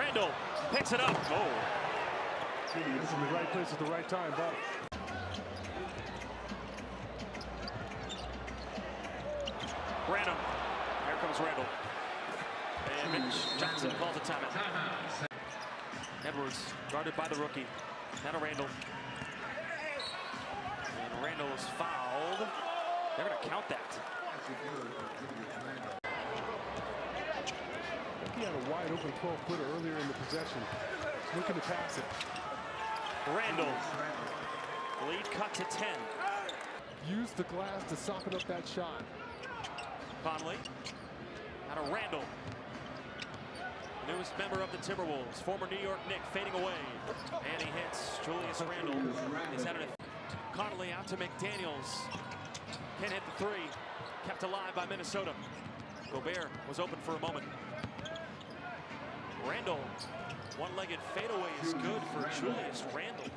Randle picks it up. Oh. Julius in the right place at the right time, Bob. Randle. Here comes Randle. And Mitch Johnson calls a timeout. Edwards guarded by the rookie. Now to Randle. And Randle is fouled. They're going to count that. He had a wide open 12-footer earlier in the possession. He's looking to pass it. Randle. Lead cut to 10. Use the glass to soften up that shot. Conley. Now to Randle. Newest member of the Timberwolves, former New York Knick, fading away. And he hits Julius Randle. He's had it. Conley out to McDaniels. Can't hit the three. Kept alive by Minnesota. Gobert was open for a moment. Randle. One-legged fadeaway is good for Julius Randle.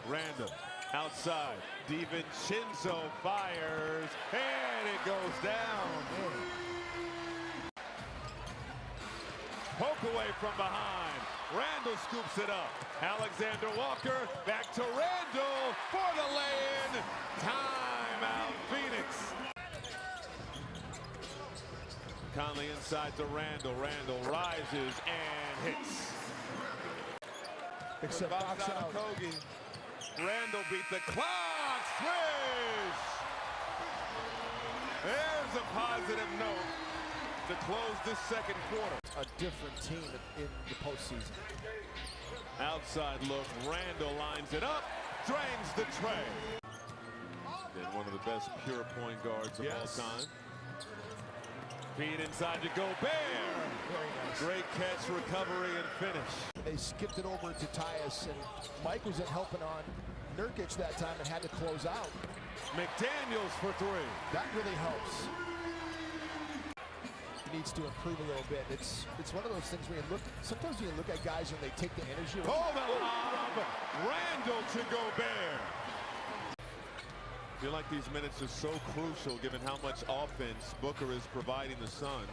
Randle outside. DiVincenzo fires. And it goes down. Poke away from behind. Randle scoops it up. Alexander Walker back to Randle for the lay-in. Timeout, Phoenix. Conley inside to Randle. Randle rises and hits. Except box out. Kogi. Randle beat the clock. Swish! There's a positive note to close this second quarter. A different team in the postseason. Outside look, Randle lines it up, drains the tray. And one of the best pure point guards of all time. Feed inside to Gobert. Very nice. Great catch, recovery, and finish. They skipped it over to Tyus, and Mike was helping on Nurkic that time and had to close out. McDaniels for three. That really helps. He needs to improve a little bit. It's one of those things where you look, sometimes you look at guys and they take the energy. Oh, the lob! Randle to Gobert. I feel like these minutes are so crucial given how much offense Booker is providing the Suns.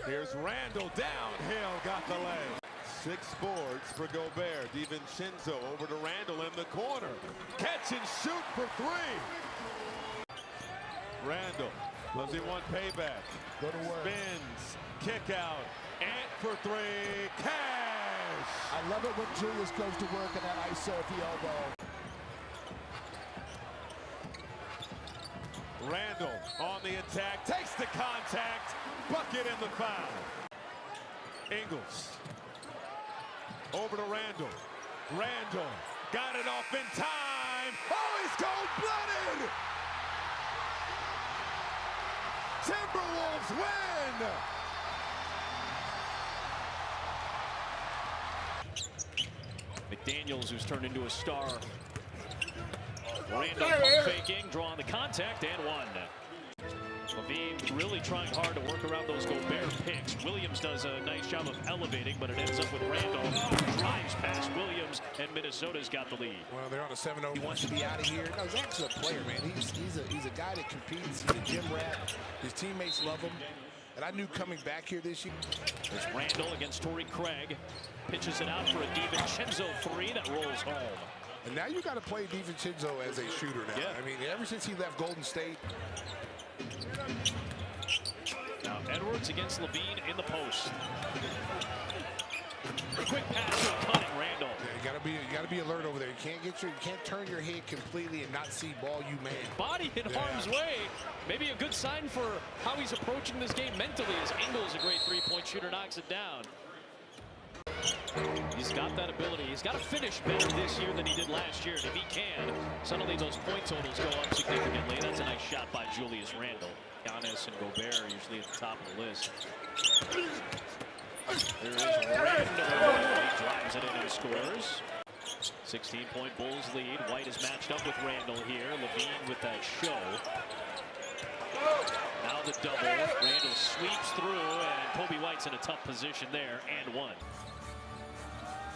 Here's Randle downhill, got the leg. 6 boards for Gobert. DiVincenzo over to Randle in the corner. Catch and shoot for 3. Randle, does he want payback? Go to work. Spins, kick out, and for 3, cash! I love it when Julius goes to work in that ISO at the elbow. Randle on the attack, takes the contact, bucket in the foul. Ingles over to Randle. Randle got it off in time. Oh, he's cold-blooded! Timberwolves win! McDaniels, who's turned into a star. Randle pump faking, drawing the contact, and one. Levine really trying hard to work around those Gobert picks. Williams does a nice job of elevating, but it ends up with Randle. Drives past Williams, and Minnesota's got the lead. Well, they're on a 7-0. He wants to be out of here. No, Zach's a player, man. He's a guy that competes. He's a gym rat. His teammates love him. And I knew coming back here this year. There's Randle against Torrey Craig. Pitches it out for a DiVincenzo 3 that rolls home. And now you got to play DiVincenzo as a shooter now. Yeah. I mean, ever since he left Golden State. Now Edwards against Levine in the post. Quick pass to a cutting Randle. Yeah, you gotta be alert over there. You can't turn your head completely and not see ball you man. Body in harm's way. Maybe a good sign for how he's approaching this game mentally, as Ingles, a great three-point shooter, knocks it down. He's got that ability. He's got to finish better this year than he did last year. And if he can, suddenly those point totals go up significantly. That's a nice shot by Julius Randle. Giannis and Gobert are usually at the top of the list. There is Randle. He drives it in and scores. 16-point Bulls lead. White is matched up with Randle here. Levine with that show. Now the double. Randle sweeps through, and Kobe White's in a tough position there, and one.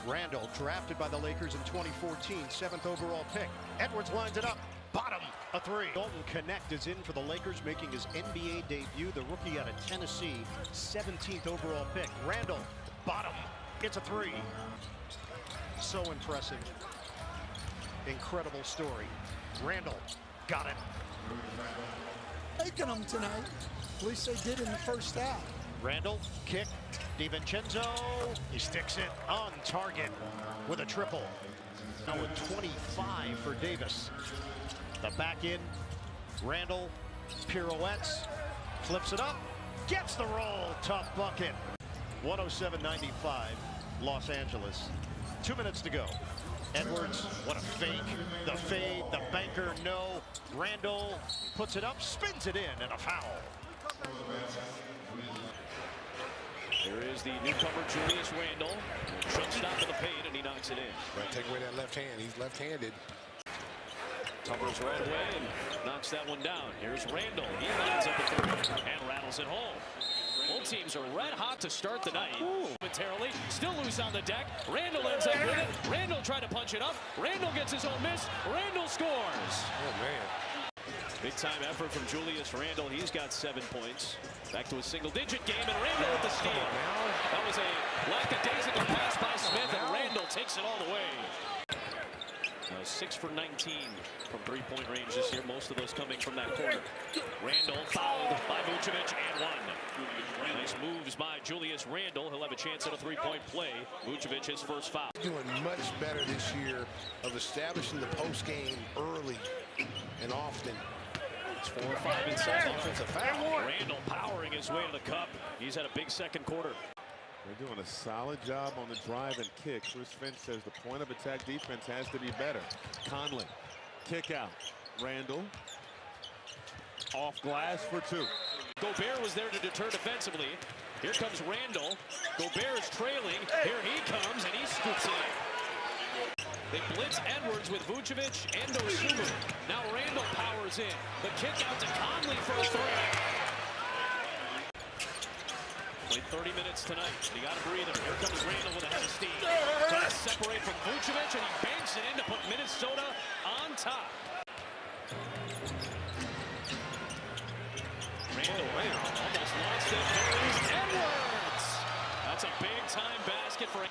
Randle, drafted by the Lakers in 2014, 7th overall pick. Edwards lines it up. Bottom, a three. Dalton Connect is in for the Lakers, making his NBA debut. The rookie out of Tennessee, 17th overall pick. Randle, bottom, it's a three. So impressive. Incredible story. Randle, got it. Taking them tonight. At least they did in the first half. Randle, kick, DiVincenzo, he sticks it on target with a triple. Now with 25 for Davis. The back in, Randle pirouettes, flips it up, gets the roll, tough bucket. 107-95, Los Angeles. 2 minutes to go. Edwards, what a fake. The fade, the banker, no. Randle puts it up, spins it in, and a foul. There is the newcomer, Julius Randle. Jump stop to the paint, and he knocks it in. Right, take away that left hand. He's left-handed. Covers right away and knocks that one down. Here's Randle. He lines up a three and rattles it home. Both teams are red hot to start the night. Momentarily, still loose on the deck. Randle ends up with it. Randle tried to punch it up. Randle gets his own miss. Randle scores. Oh, man. Big time effort from Julius Randle. He's got 7 points. Back to a single-digit game, and Randle with the steal. That was a lackadaisical pass by Smith, and Randle takes it all the way. 6 for 19 from three-point range this year, most of those coming from that corner. Randle fouled by Vucevic and one. Nice moves by Julius Randle. He'll have a chance at a three-point play. Vucevic, his first foul. Doing much better this year of establishing the post game early and often. It's 4 or 5 inside. Offensive foul. Randle powering his way to the cup. He's had a big second quarter. They're doing a solid job on the drive and kick. Chris Finch says the point of attack defense has to be better. Conley, kick out. Randle, off glass for 2. Gobert was there to deter defensively. Here comes Randle. Gobert is trailing. Here he comes, and he scoops it. They blitz Edwards with Vucevic and Osumu. Now Randle powers in. The kick out to Conley for a three. Played 30 minutes tonight. He got a breather. Here comes Randle with a head of steam. Trying to separate from Vucevic, and he banks it in to put Minnesota on top. Randle almost lost it. There is Edwards. That's a big-time basket for.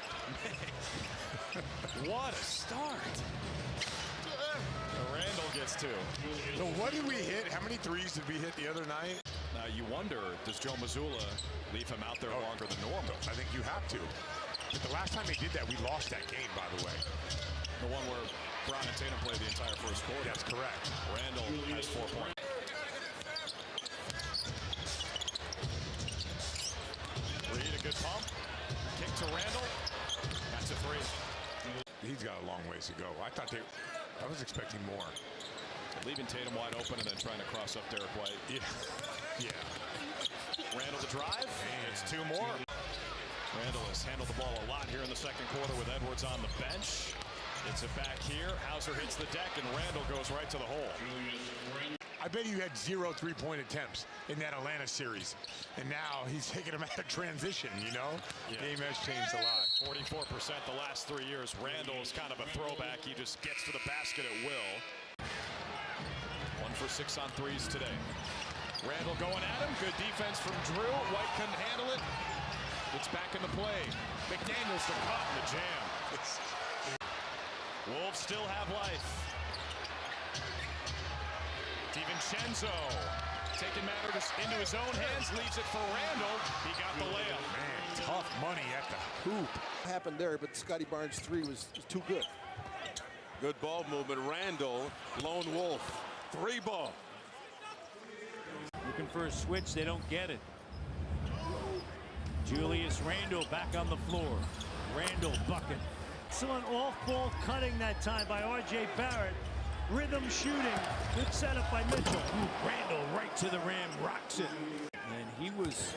What a start. Randle gets 2. So what did we hit? How many threes did we hit the other night? You wonder, does Joe Mazzulla leave him out there longer than normal? I think you have to. But the last time they did that, we lost that game, by the way. The one where Brown and Tatum played the entire first quarter. That's correct. Randle has 4 points. Reed, a good pump. Kick to Randle. That's a 3. He's got a long ways to go. I was expecting more. Leaving Tatum wide open and then trying to cross up Derek White. Yeah. Randle to drive. It's 2 more. Randle has handled the ball a lot here in the second quarter with Edwards on the bench. It's it back here. Hauser hits the deck, and Randle goes right to the hole. I bet you had 0 3-point attempts in that Atlanta series. And now he's taking them out of transition, you know? Yeah. Game has changed a lot. 44% the last 3 years. Randle is kind of a throwback. He just gets to the basket at will. 1 for 6 on threes today. Randle going at him. Good defense from Drew. White couldn't handle it. It's back into play. McDaniels the cut and the jam. Wolves still have life. DiVincenzo taking matters into his own hands, leaves it for Randle. He got the layup. Man, tough money at the hoop. Happened there, but Scotty Barnes' 3 was too good. Good ball movement. Randle, lone wolf. 3 ball. Looking for a switch, they don't get it. Julius Randle back on the floor. Randle bucket. Excellent off-ball cutting that time by R.J. Barrett. Rhythm shooting. Good setup by Mitchell. Randle right to the rim, rocks it. And he was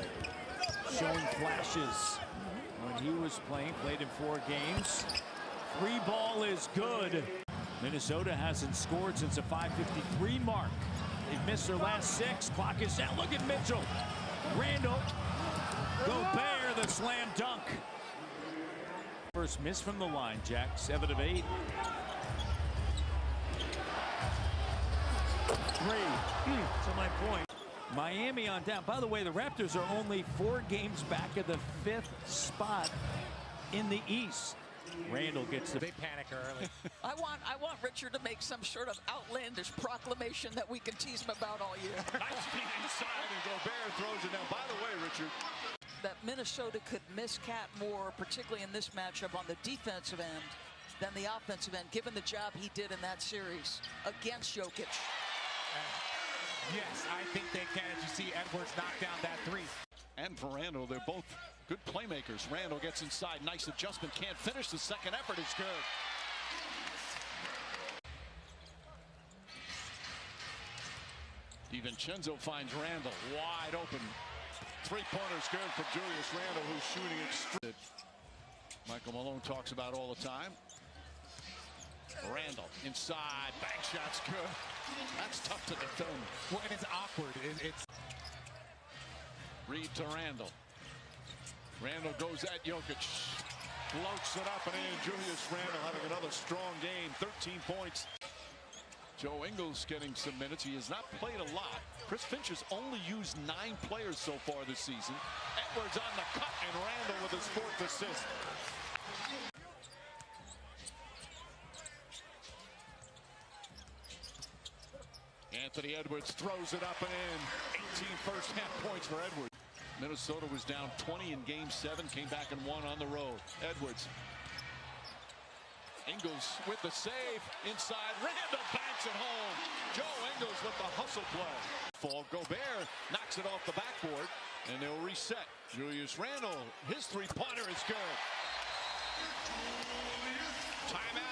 showing flashes when he was played in 4 games. 3 ball is good. Minnesota hasn't scored since a 5:53 mark. They've missed their last 6. Clock is down. Look at Mitchell. Randle. Gobert, the slam dunk. First miss from the line, Jack. 7 of 8. To my point. Miami on down. By the way, the Raptors are only 4 games back of the 5th spot in the East. Randle gets the... They panic early. I want Richard to make some sort of outlandish proclamation that we can tease him about all year. Nice feet inside, and Gobert throws it down. By the way, Richard, that Minnesota could miss Cat more, particularly in this matchup on the defensive end, than the offensive end, given the job he did in that series against Jokic. Yes, I think they can. As you see Edwards knock down that 3. and for Randle, they're both good playmakers. Randle gets inside, nice adjustment, can't finish. The second effort is good. DiVincenzo finds Randle wide open. Three-pointer's good for Julius Randle, who's shooting extreme. Michael Malone talks about all the time. Randle inside, bank shot's good. That's tough to defend. Well, and it's awkward. It's Reed to Randle. Randle goes at Jokic. Floats it up and in. Julius Randle having another strong game. 13 points. Joe Ingles getting some minutes. He has not played a lot. Chris Finch has only used 9 players so far this season. Edwards on the cut, and Randle with his 4th assist. Anthony Edwards throws it up and in. 18 first half points for Edwards. Minnesota was down 20 in Game 7, came back and won on the road. Edwards. Ingles with the save inside. Randle banks it home. Joe Ingles with the hustle play. Fall. Gobert knocks it off the backboard, and they'll reset. Julius Randle, his three-pointer is good. Timeout.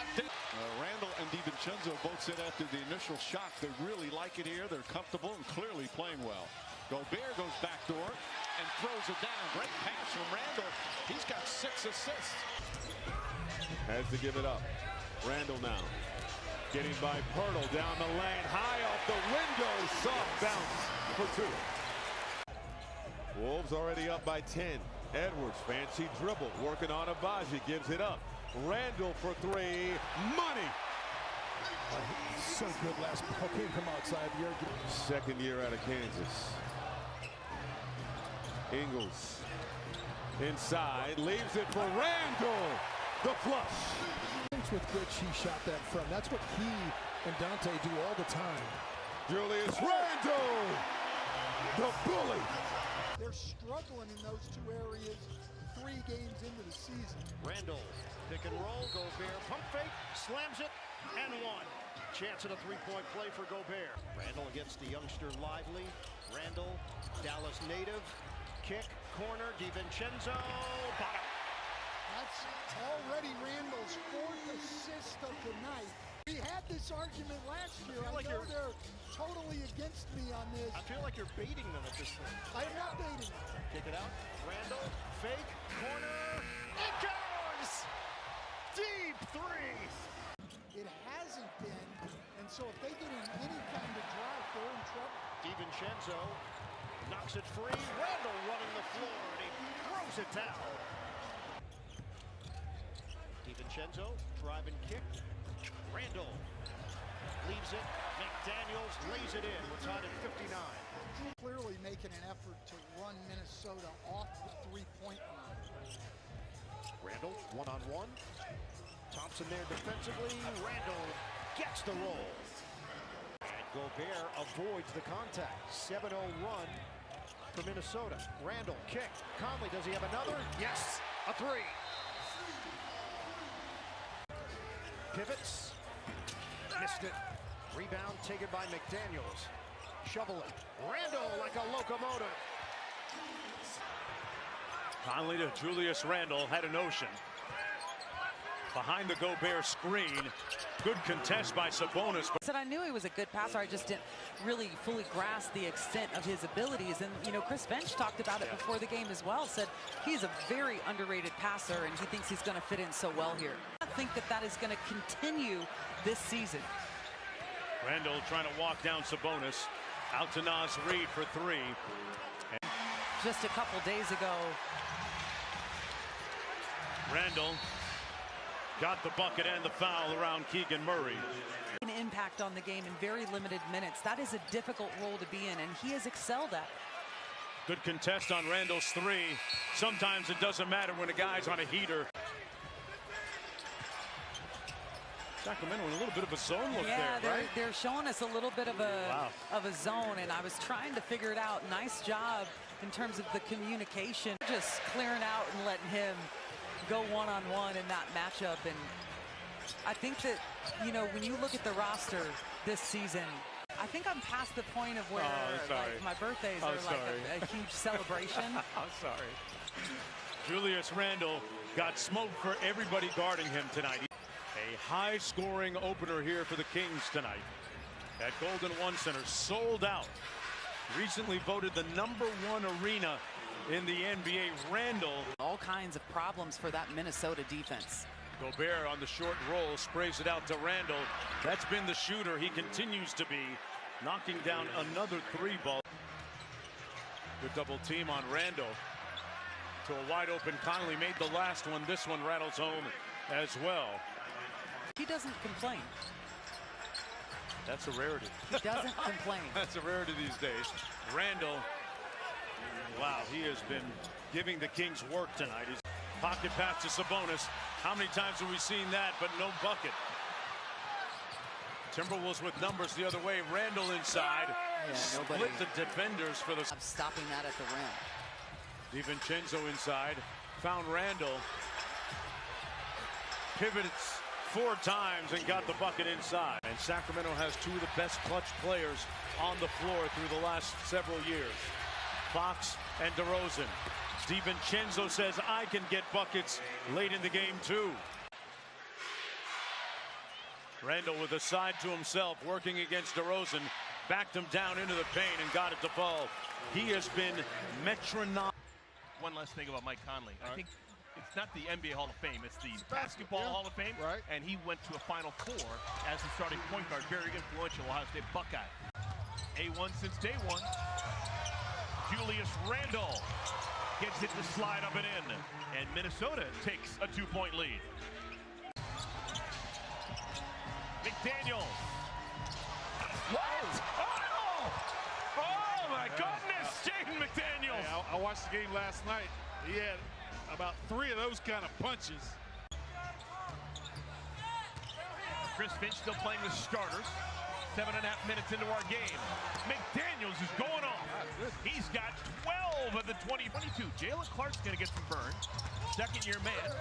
Randle and DiVincenzo both said after the initial shock they really like it here. They're comfortable and clearly playing well. Gobert goes backdoor and throws it down. Great pass from Randle. He's got 6 assists. Has to give it up. Randle now. Getting by Pirtle down the lane. High off the window. Soft bounce for 2. Wolves already up by 10. Edwards, fancy dribble. Working on Abaji. Gives it up. Randle for 3. Money. So good last ball came from outside the arc. Second year out of Kansas. Ingles. Inside. Leaves it for Randle. The flush. With which he shot that from. That's what he and Dante do all the time. Julius Randle, the bully. They're struggling in those 2 areas 3 games into the season. Randle, pick and roll, Gobert, pump fake, slams it, and 1. Chance at a 3-point play for Gobert. Randle against the youngster Lively. Randle, Dallas native, kick, corner, DiVincenzo, bottom. That's already Randle's 4th assist of the night. We had this argument last year. I know they're totally against me on this. I feel like you're baiting them at this point. I am not baiting them. Kick it out. Randle, fake, corner. It goes! Deep 3. It hasn't been, and so if they get in any kind of drought, they're in trouble. DiVincenzo knocks it free. Randle running the floor, and he throws it down. DiVincenzo, drive and kick. Randle leaves it. McDaniels lays it in. We're tied at 59. Clearly making an effort to run Minnesota off the 3-point line. Randle, one-on-one. Thompson there defensively. Randle gets the roll. And Gobert avoids the contact. 7-0 run for Minnesota. Randle, kick. Conley, does he have another? Yes, a 3. Pivots, missed it. Rebound taken by McDaniels. Shovel it. Randle like a locomotive. Conley to Julius Randle, had a notion. Behind the Gobert screen. Good contest by Sabonis. I knew he was a good passer. I just didn't really fully grasp the extent of his abilities. And, you know, Chris Finch talked about it before the game as well. Said he's a very underrated passer, and he thinks he's going to fit in so well here. I think that is going to continue this season. Randle trying to walk down Sabonis. Out to Naz Reid for 3. Just a couple days ago. Randle got the bucket and the foul around Keegan Murray. In impact on the game in very limited minutes. That is a difficult role to be in, and he has excelled at it. Good contest on Randle's three. Sometimes it doesn't matter when a guy's on a heater. Sacramento in a little bit of a zone look there, right? They're showing us a little bit of a zone, and I was trying to figure it out. Nice job in terms of the communication, just clearing out and letting him go one-on-one in that matchup. And I think that, you know, when you look at the roster this season, I think I'm past the point of where like, my birthdays are like a huge celebration. I'm sorry. Julius Randle got smoked for everybody guarding him tonight. A high-scoring opener here for the Kings tonight at Golden One Center, sold out. Recently voted the #1 arena in the NBA. Randle. All kinds of problems for that Minnesota defense. Gobert on the short roll sprays it out to Randle. That's been the shooter he continues to be, knocking down another three ball. Good double team on Randle to a wide open Conley. Made the last one. This one rattles home as well. He doesn't complain. That's a rarity. He doesn't complain. That's a rarity these days. Randle, wow, he has been giving the Kings work tonight. His pocket pass to Sabonis. How many times have we seen that, but no bucket? Timberwolves with numbers the other way. Randle inside. Split the defenders for the... I'm stopping that at the rim. DiVincenzo inside. Found Randle. Pivots 4 times and got the bucket inside. And Sacramento has 2 of the best clutch players on the floor through the last several years. Fox and DeRozan. DiVincenzo says, I can get buckets late in the game too. Randle with a side to himself, working against DeRozan. Backed him down into the paint and got it to fall. He has been metronomic. One last thing about Mike Conley. I think it's not the NBA Hall of Fame, it's the Basketball Hall of Fame. Right. And he went to a Final Four as the starting point guard, very influential Ohio State Buckeye. A1 since day one. Julius Randle gets it to slide up and in. And Minnesota takes a 2-point lead. McDaniels. What? Oh my goodness, Jaden McDaniels. Hey, I watched the game last night. He had about 3 of those kind of punches. Chris Finch still playing the starters. 7.5 minutes into our game. McDaniels is going off. He's got 12 of the 22. Jalen Clark's going to get some burn. Second-year man.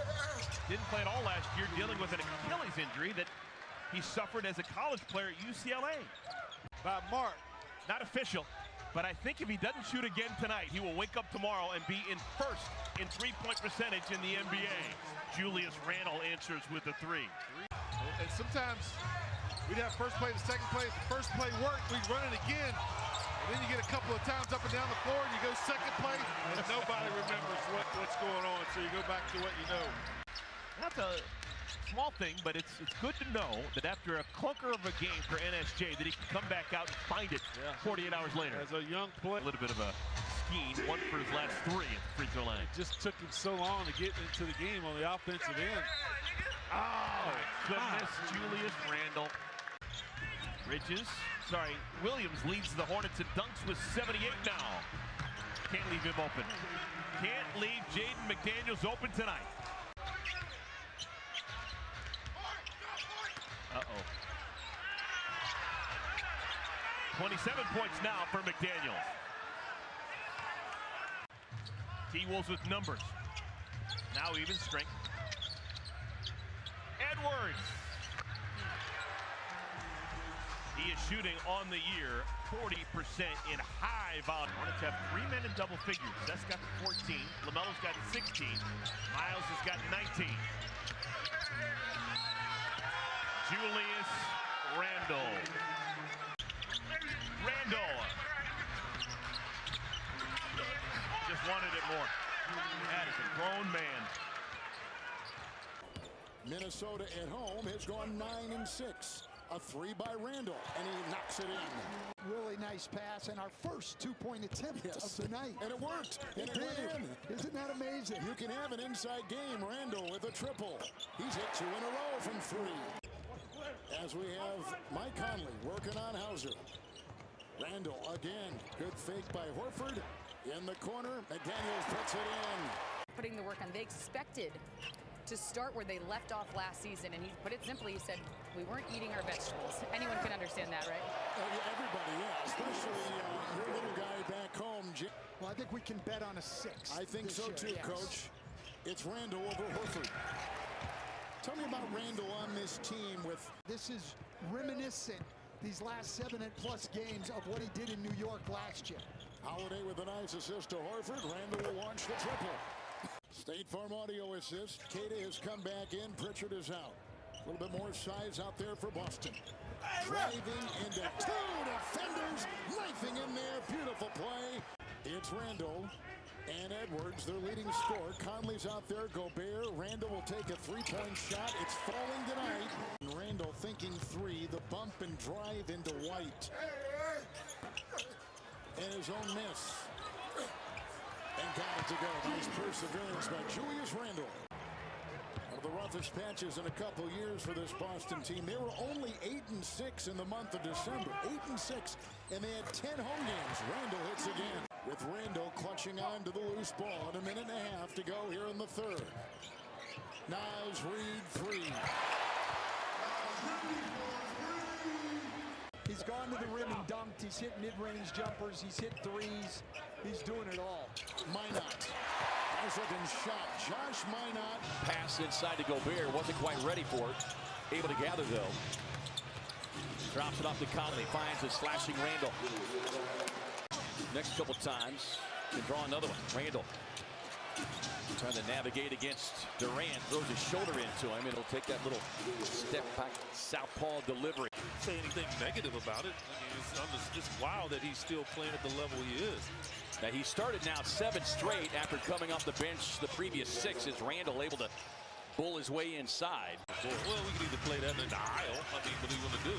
Didn't play at all last year, dealing with an Achilles injury that he suffered as a college player at UCLA. By Mark. Not official, but I think if he doesn't shoot again tonight, he will wake up tomorrow and be in first in three-point percentage in the NBA. Julius Randle answers with a 3. And sometimes we'd have first play, the second play. If the first play worked, we'd run it again. And then you get a couple of times up and down the floor, and you go second play, and nobody remembers what's going on. So you go back to what you know. That's a small thing, but it's good to know that after a clunker of a game for NSJ, that he can come back out and find it 48 hours later. As a young player. A little bit of a scheme, 1 for his last 3 at the free throw line. It just took him so long to get into the game on the offensive end. Oh, my goodness, Julius Randle. Williams leads the Hornets in dunks with 78 now. Can't leave him open. Can't leave Jaden McDaniels open tonight. Uh-oh. 27 points now for McDaniels. T-Wolves with numbers. Now even strength. Edwards. He is shooting on the year 40% in high volume. Hornets have 3 men in double figures. That's got 14. LaMelo's got 16. Miles has got 19. Julius Randle. Just wanted it more. That is a grown man. Minnesota at home has gone 9-6. A 3 by Randle, and he knocks it in. Really nice pass, and our first 2-point attempt of the night. And it worked. And it went in. Isn't that amazing? You can have an inside game. Randle with a triple. He's hit 2 in a row from 3. as we have Mike Conley working on Hauser. Randle again. Good fake by Horford. In the corner, McDaniels puts it in. Putting the work on. They expected to start where they left off last season, and he put it simply. He said, we weren't eating our vegetables. Anyone can understand that, right? Everybody, yeah, especially your little guy back home. Well, I think we can bet on a 6. I think so too, yes. Coach. It's Randle over Horford. Tell me about Randle on this team with... This is reminiscent, these last 7+ games, of what he did in New York last year. Holiday with a nice assist to Horford. Randle will launch the triple. State Farm Audio assist. Cada has come back in. Pritchard is out. A little bit more size out there for Boston. Driving into 2 defenders. Knifing in there. Beautiful play. It's Randle and Edwards, their leading scorer. Conley's out there. Gobert. Randle will take a 3-point shot. It's falling tonight. And Randle thinking 3. The bump and drive into White. And his own miss. And got it to go. Nice perseverance by Julius Randle. One of the roughest patches in a couple years for this Boston team. They were only 8-6 in the month of December. 8-6, and they had 10 home games. Randle hits again. With Randle clutching on to the loose ball. And a minute and a half to go here in the third. Naz Reid 3. He's gone to the rim and dunked. He's hit mid-range jumpers. He's hit threes. He's doing it all. Minot. Nice looking shot. Josh Minot. Pass inside to Gobert. Wasn't quite ready for it. Able to gather, though. Drops it off to Conley. Finds a slashing Randle. Next couple times. Can draw another one. Randle. Trying to navigate against Durant. Throws his shoulder into him. It'll take that little step back southpaw delivery. Say anything negative about it. I mean, it's wild that he's still playing at the level he is. Now he started now 7 straight after coming off the bench the previous 6. Is Randle able to bull his way inside? Well, we can either play that in the aisle. I mean, what are you going to do?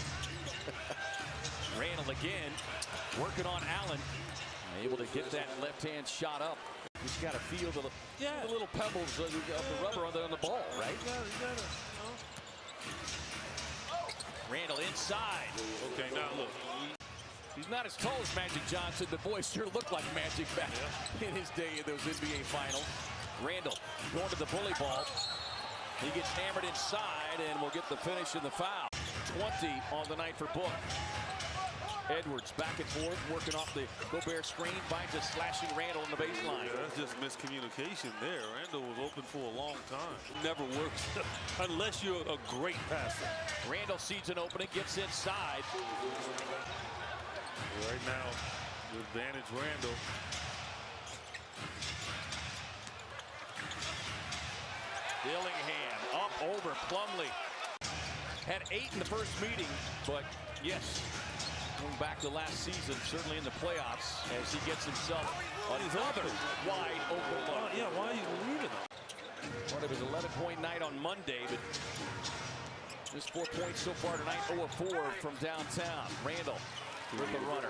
Randle again, working on Allen. Able to get that left-hand shot up. He's got to feel the little pebbles of the rubber on the ball, right? You gotta, Randle inside. Okay, now look. He's not as tall as Magic Johnson. The boy sure looked like Magic back in his day in those NBA finals. Randle going to the bully ball. He gets hammered inside and will get the finish and the foul. 20 on the night for Book. Edwards back and forth, working off the Gobert screen, finds a slashing Randle in the baseline. Yeah, that's just miscommunication there. Randle was open for a long time. Never works unless you're a great passer. Randle sees an opening, gets inside. Right now, the advantage Randle. Dillingham up over Plumlee. Had 8 in the first meeting, but yes, going back to last season, certainly in the playoffs, as he gets himself another wide open look. Yeah, why are you leaving him? One of his 11-point night on Monday, but just 4 points so far tonight, 0 of 4 from downtown. Randle with the runner.